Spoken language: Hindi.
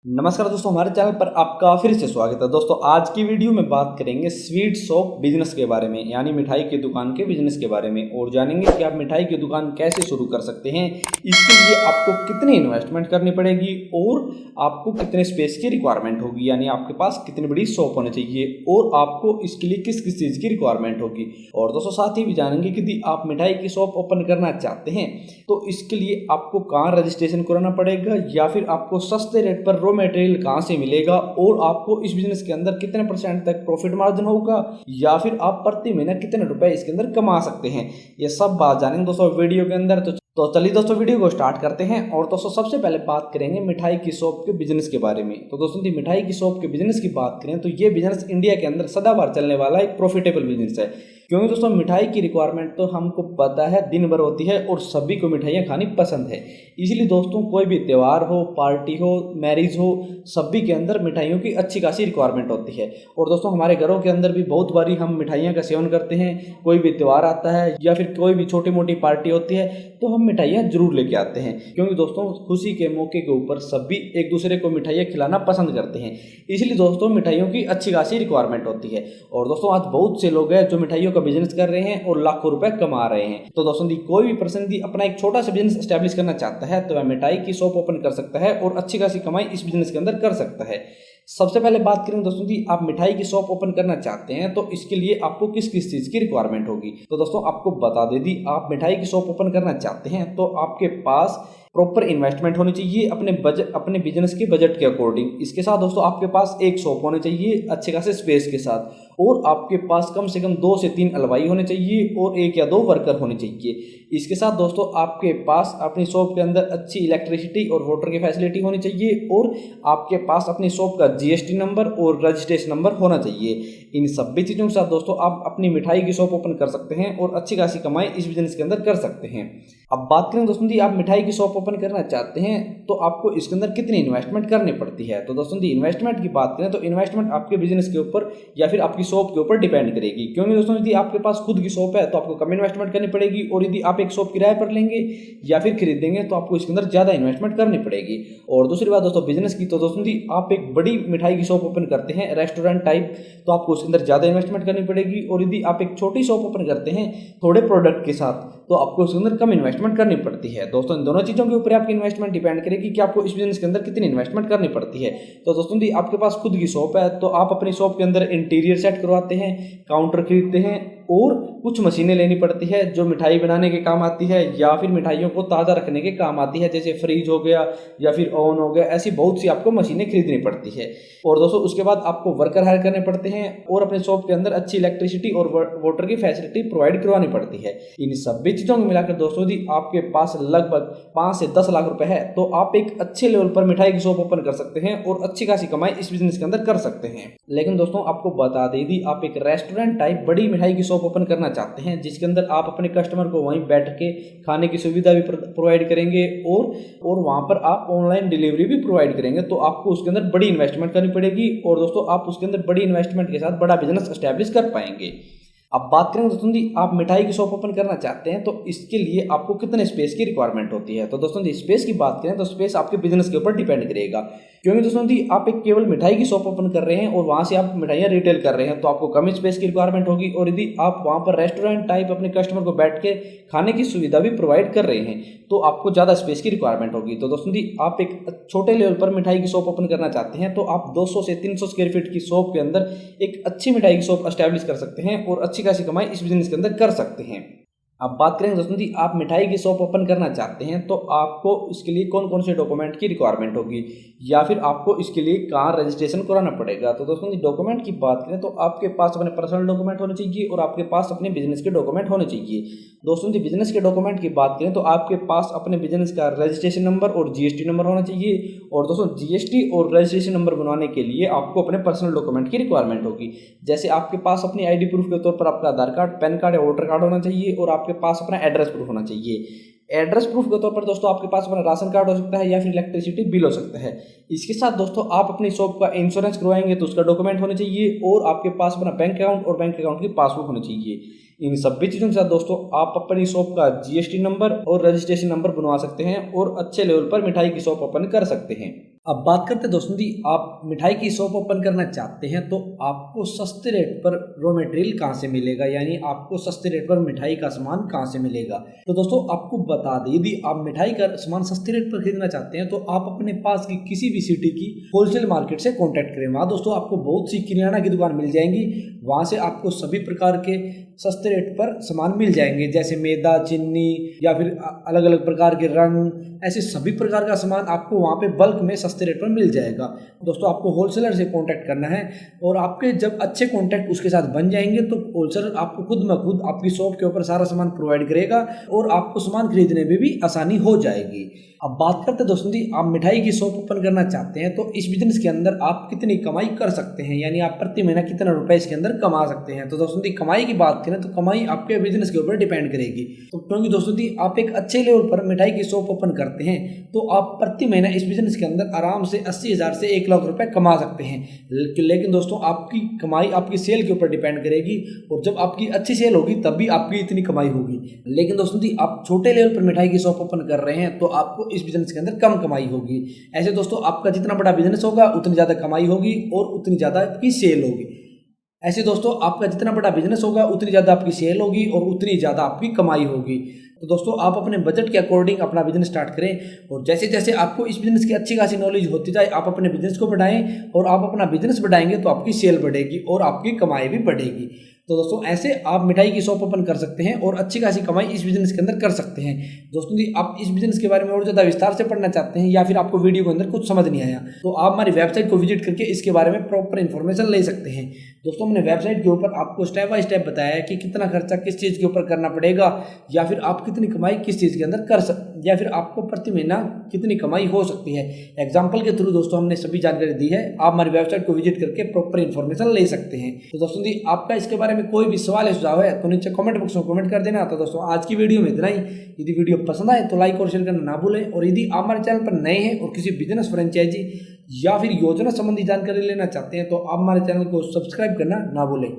नमस्कार दोस्तों, हमारे चैनल पर आपका फिर से स्वागत है। दोस्तों आज की वीडियो में बात करेंगे स्वीट शॉप बिजनेस के बारे में, यानी मिठाई की दुकान के बिजनेस के बारे में, और जानेंगे कि आप मिठाई की दुकान कैसे शुरू कर सकते हैं। इसके लिए आपको कितनी इन्वेस्टमेंट करनी पड़ेगी और आपको कितने स्पेस की रिक्वायरमेंट होगी, यानी आपके पास कितनी बड़ी शॉप होनी चाहिए और आपको इसके लिए किस किस चीज़ की रिक्वायरमेंट होगी। और दोस्तों साथ ही भी जानेंगे कि यदि आप मिठाई की शॉप ओपन करना चाहते हैं तो इसके लिए आपको कहाँ रजिस्ट्रेशन कराना पड़ेगा, या फिर आपको सस्ते रेट पर रॉ मटेरियल कहाँ से मिलेगा, और आपको इस बिजनेस के अंदर कितने % तक प्रॉफिट मार्जिन होगा, या फिर आप प्रति महीना कितने रुपए इसके अंदर कमा सकते हैं। ये सब बात जानेंगे दोस्तों वीडियो के अंदर। तो चलिए दोस्तों वीडियो को स्टार्ट करते हैं। और दोस्तों सबसे पहले बात करेंगे मिठाई की शॉप के बिजनेस के बारे में। तो दोस्तों यदि मिठाई की शॉप के बिजनेस की बात करें तो ये बिजनेस इंडिया के अंदर सदाबहार चलने वाला एक प्रॉफिटेबल बिजनेस है, क्योंकि दोस्तों मिठाई की रिक्वायरमेंट तो हमको पता है दिन भर होती है और सभी को मिठाइयाँ खानी पसंद है। इसलिए दोस्तों कोई भी त्यौहार हो, पार्टी हो, मैरिज हो, सभी के अंदर मिठाइयों की अच्छी खासी रिक्वायरमेंट होती है। और दोस्तों हमारे घरों के अंदर भी बहुत बारी हम मिठाइयाँ का सेवन करते हैं। कोई भी त्यौहार आता है या फिर कोई भी छोटी मोटी पार्टी होती है तो हम मिठाइयाँ जरूर लेके आते हैं, क्योंकि दोस्तों खुशी के मौके के ऊपर सभी एक दूसरे को मिठाइयाँ खिलाना पसंद करते हैं। इसलिए दोस्तों मिठाइयों की अच्छी खासी रिक्वायरमेंट होती है। और दोस्तों आज बहुत से लोग हैं जो मिठाइयों का बिजनेस कर रहे हैं और लाखों रुपए कमा रहे हैं। तो दोस्तों कोई भी पर्सन यदि अपना एक छोटा सा बिजनेस एस्टैब्लिश करना चाहता है तो वह मिठाई की शॉप ओपन कर सकता है और अच्छी खासी कमाई इस बिजनेस के अंदर कर सकता है। सबसे पहले बात करें दोस्तों कि आप मिठाई की शॉप ओपन करना चाहते हैं तो इसके लिए आपको किस किस चीज़ की रिक्वायरमेंट होगी। तो दोस्तों आपको बता दें, यदि आप मिठाई की शॉप ओपन करना चाहते हैं तो आपके पास प्रॉपर इन्वेस्टमेंट होनी चाहिए अपने बिजनेस के बजट के अकॉर्डिंग। इसके साथ दोस्तों आपके पास एक शॉप होनी चाहिए अच्छे खासे स्पेस के साथ, और आपके पास कम से कम 2 से 3 हलवाई होने चाहिए और 1 या 2 वर्कर होने चाहिए। इसके साथ दोस्तों आपके पास अपनी शॉप के अंदर अच्छी इलेक्ट्रिसिटी और वाटर की फैसिलिटी होनी चाहिए, और आपके पास अपनी शॉप का GST नंबर और रजिस्ट्रेशन नंबर होना चाहिए। इन सभी चीज़ों के साथ दोस्तों आप अपनी मिठाई की शॉप ओपन कर सकते हैं और अच्छी खासी कमाई इस बिजनेस के अंदर कर सकते हैं। अब बात करें दोस्तों जी, आप मिठाई की शॉप ओपन करना चाहते हैं तो आपको इसके अंदर कितनी इन्वेस्टमेंट करनी पड़ती है। तो दोस्तों जी इन्वेस्टमेंट की बात करें तो इन्वेस्टमेंट आपके बिजनेस के ऊपर या फिर आपकी शॉप के ऊपर डिपेंड करेगी, क्योंकि दोस्तों यदि आपके पास खुद की शॉप है तो आपको कम इन्वेस्टमेंट करनी पड़ेगी, और यदि आप एक शॉप किराए पर लेंगे या फिर खरीदेंगे तो आपको इसके अंदर ज़्यादा इन्वेस्टमेंट करनी पड़ेगी। और दूसरी बात दोस्तों बिजनेस की, तो दोस्तों जी आप एक बड़ी मिठाई की शॉप ओपन करते हैं रेस्टोरेंट टाइप, तो आपको उसके अंदर ज़्यादा इन्वेस्टमेंट करनी पड़ेगी, और यदि आप एक छोटी शॉप ओपन करते हैं थोड़े प्रोडक्ट के साथ तो आपको उसके अंदर कम इन्वेस्टमेंट करनी पड़ती है। दोस्तों इन दोनों चीज़ों के ऊपर आपकी इन्वेस्टमेंट डिपेंड करेगी कि आपको इस बिजनेस के अंदर कितनी इन्वेस्टमेंट करनी पड़ती है। तो दोस्तों जी आपके पास खुद की शॉप है तो आप अपनी शॉप के अंदर इंटीरियर सेट करवाते हैं, काउंटर खरीदते हैं, और कुछ मशीनें लेनी पड़ती है जो मिठाई बनाने के काम आती है या फिर मिठाइयों को ताज़ा रखने के काम आती है, जैसे फ्रीज हो गया या फिर ओवन हो गया। ऐसी बहुत सी आपको मशीनें खरीदनी पड़ती है। और दोस्तों उसके बाद आपको वर्कर हायर करने पड़ते हैं और अपने शॉप के अंदर अच्छी इलेक्ट्रिसिटी और वाटर की फैसिलिटी प्रोवाइड करवानी पड़ती है। इन सभी चीज़ों को मिलाकर दोस्तों यदि आपके पास लगभग 5 से 10 लाख रुपए है तो आप एक अच्छे लेवल पर मिठाई की शॉप ओपन कर सकते हैं और अच्छी खासी कमाई इस बिजनेस के अंदर कर सकते हैं। लेकिन दोस्तों आपको बता दें, यदि आप एक रेस्टोरेंट टाइप बड़ी मिठाई की शॉप ओपन करना चाहते हैं जिसके अंदर आप अपने कस्टमर को वहीं बैठ के खाने की सुविधा भी प्रोवाइड करेंगे और वहां पर आप ऑनलाइन डिलीवरी भी प्रोवाइड करेंगे, तो आपको उसके अंदर बड़ी इन्वेस्टमेंट करनी पड़ेगी। और दोस्तों आप उसके अंदर बड़ी इन्वेस्टमेंट के साथ बड़ा बिजनेस एस्टैब्लिश कर पाएंगे। अब बात करें दोस्तों जी, आप मिठाई की शॉप ओपन करना चाहते हैं तो इसके लिए आपको कितने स्पेस की रिक्वायरमेंट होती है। तो दोस्तों जी स्पेस की बात करें तो स्पेस आपके बिजनेस के ऊपर डिपेंड करेगा, क्योंकि दोस्तों जी आप एक केवल मिठाई की शॉप ओपन कर रहे हैं और वहां से आप मिठाइयाँ रिटेल कर रहे हैं तो आपको कम स्पेस की रिक्वायरमेंट होगी, और यदि आप वहां पर रेस्टोरेंट टाइप अपने कस्टमर को बैठ के खाने की सुविधा भी प्रोवाइड कर रहे हैं तो आपको ज़्यादा स्पेस की रिक्वायरमेंट होगी। तो दोस्तों जी आप एक छोटे लेवल पर मिठाई की शॉप ओपन करना चाहते हैं तो आप 200 से 300 स्क्वायर फीट की शॉप के अंदर एक अच्छी मिठाई की शॉप एस्टैब्लिश कर सकते हैं और अच्छी खासी कमाई इस बिजनेस के अंदर कर सकते हैं। अब बात करेंगे दोस्तों जी, आप मिठाई की शॉप ओपन करना चाहते हैं तो आपको इसके लिए कौन कौन से डॉक्यूमेंट की रिक्वायरमेंट होगी, या फिर आपको इसके लिए कहाँ रजिस्ट्रेशन कराना पड़ेगा। तो दोस्तों जी डॉक्यूमेंट की बात करें तो आपके पास अपने पर्सनल डॉक्यूमेंट होने चाहिए और आपके पास अपने बिजनेस के डॉक्यूमेंट होने चाहिए। दोस्तों जी बिजनेस के डॉक्यूमेंट की बात करें तो आपके पास अपने बिजनेस का रजिस्ट्रेशन नंबर और GST नंबर होना चाहिए। और दोस्तों GST और रजिस्ट्रेशन नंबर बनवाने के लिए आपको अपने पर्सनल डॉक्यूमेंट की रिक्वायरमेंट होगी, जैसे आपके पास अपनी ID प्रूफ के तौर पर आपका आधार कार्ड, पैन कार्ड या वोटर कार्ड होना चाहिए, और आपके पास अपना एड्रेस प्रूफ होना चाहिए। एड्रेस प्रूफ के तौर पर दोस्तों आपके पास अपना राशन कार्ड हो सकता है या फिर इलेक्ट्रिसिटी बिल हो सकता है। इसके साथ दोस्तों आप अपनी शॉप का इंश्योरेंस करवाएंगे तो उसका डॉक्यूमेंट होना चाहिए, और आपके पास अपना बैंक अकाउंट और बैंक अकाउंट की पासबुक होनी चाहिए। इन सभी चीज़ों के साथ दोस्तों आप अपनी शॉप का GST नंबर और रजिस्ट्रेशन नंबर बनवा सकते हैं और अच्छे लेवल पर मिठाई की शॉप ओपन कर सकते हैं। अब बात करते हैं दोस्तों जी, आप मिठाई की शॉप ओपन करना चाहते हैं तो आपको सस्ते रेट पर रॉ मटेरियल कहाँ से मिलेगा, यानी आपको सस्ते रेट पर मिठाई का सामान कहाँ से मिलेगा। तो दोस्तों आपको बता दें, यदि आप मिठाई का सामान सस्ते रेट पर खरीदना चाहते हैं तो आप अपने पास की किसी भी सिटी की होलसेल मार्केट से कॉन्टैक्ट करें। वहाँ दोस्तों आपको बहुत सी किराना की दुकान मिल जाएंगी, वहाँ से आपको सभी प्रकार के सस्ते रेट पर सामान मिल जाएंगे, जैसे मैदा, चीनी या फिर अलग अलग प्रकार के रंग, ऐसे सभी प्रकार का सामान आपको वहाँ पे बल्क में सस्ते रेट पर मिल जाएगा। दोस्तों आपको होलसेलर से कांटेक्ट करना है और आपके जब अच्छे कांटेक्ट उसके साथ बन जाएंगे तो होलसेलर आपको खुद ब खुद आपकी शॉप के ऊपर सारा सामान प्रोवाइड करेगा और आपको सामान खरीदने में भी आसानी हो जाएगी। अब बात करते हैं दोस्तों जी, आप मिठाई की शॉप ओपन करना चाहते हैं तो इस बिजनेस के अंदर आप कितनी कमाई कर सकते हैं, यानी आप प्रति महीना कितना रुपए इसके अंदर कमा सकते हैं। तो दोस्तों जी कमाई की बात करें तो कमाई आपके बिजनेस के ऊपर डिपेंड करेगी। तो क्योंकि दोस्तों जी आप एक अच्छे लेवल पर मिठाई की शॉप ओपन करते हैं तो आप प्रति महीना इस बिजनेस के अंदर आराम से 80,000 से 1 लाख रुपए कमा सकते हैं। लेकिन दोस्तों आपकी कमाई आपकी सेल के ऊपर डिपेंड करेगी और जब आपकी अच्छी सेल होगी तब भी आपकी इतनी कमाई होगी। लेकिन दोस्तों जी आप छोटे लेवल पर मिठाई की शॉप ओपन कर रहे हैं तो आपको इस बिजनेस के अंदर कम कमाई होगी। ऐसे दोस्तों आपका जितना बड़ा बिजनेस होगा उतनी ज़्यादा कमाई होगी और उतनी ज़्यादा आपकी सेल होगी। ऐसे दोस्तों आपका जितना बड़ा बिजनेस होगा उतनी ज़्यादा आपकी सेल होगी और उतनी ज़्यादा आपकी कमाई होगी। तो दोस्तों आप अपने बजट के अकॉर्डिंग अपना बिजनेस स्टार्ट करें और जैसे जैसे आपको इस बिजनेस की अच्छी खासी नॉलेज होती जाए आप अपने बिजनेस को बढ़ाएं और आप अपना बिजनेस बढ़ाएंगे तो आपकी सेल बढ़ेगी और आपकी कमाई भी बढ़ेगी। तो दोस्तों ऐसे आप मिठाई की शॉप ओपन कर सकते हैं और अच्छी खासी कमाई इस बिजनेस के अंदर कर सकते हैं। दोस्तों जी आप इस बिजनेस के बारे में और ज़्यादा विस्तार से पढ़ना चाहते हैं या फिर आपको वीडियो के अंदर कुछ समझ नहीं आया तो आप हमारी वेबसाइट को विजिट करके इसके बारे में प्रॉपर इन्फॉर्मेशन ले सकते हैं। दोस्तों हमने वेबसाइट के ऊपर आपको स्टेप बाय स्टेप बताया है कि कितना खर्चा किस चीज़ के ऊपर करना पड़ेगा या फिर आप कितनी कमाई किस चीज़ के अंदर कर सकते या फिर आपको प्रति महीना कितनी कमाई हो सकती है। एग्जाम्पल के थ्रू दोस्तों हमने सभी जानकारी दी है, आप हमारी वेबसाइट को विजिट करके प्रॉपर इन्फॉर्मेशन ले सकते हैं। तो दोस्तों जी आपका इसके बारे में कोई भी सवाल है सुझाव है तो नीचे कमेंट बॉक्स में कमेंट कर देना। तो दोस्तों आज की वीडियो में इतना ही। यदि वीडियो पसंद आए तो लाइक और शेयर करना ना भूलें और यदि आप हमारे चैनल पर नए हैं और किसी बिजनेस फ्रेंचाइजी या फिर योजना संबंधी जानकारी लेना चाहते हैं तो आप हमारे चैनल को सब्सक्राइब करना ना भूलें।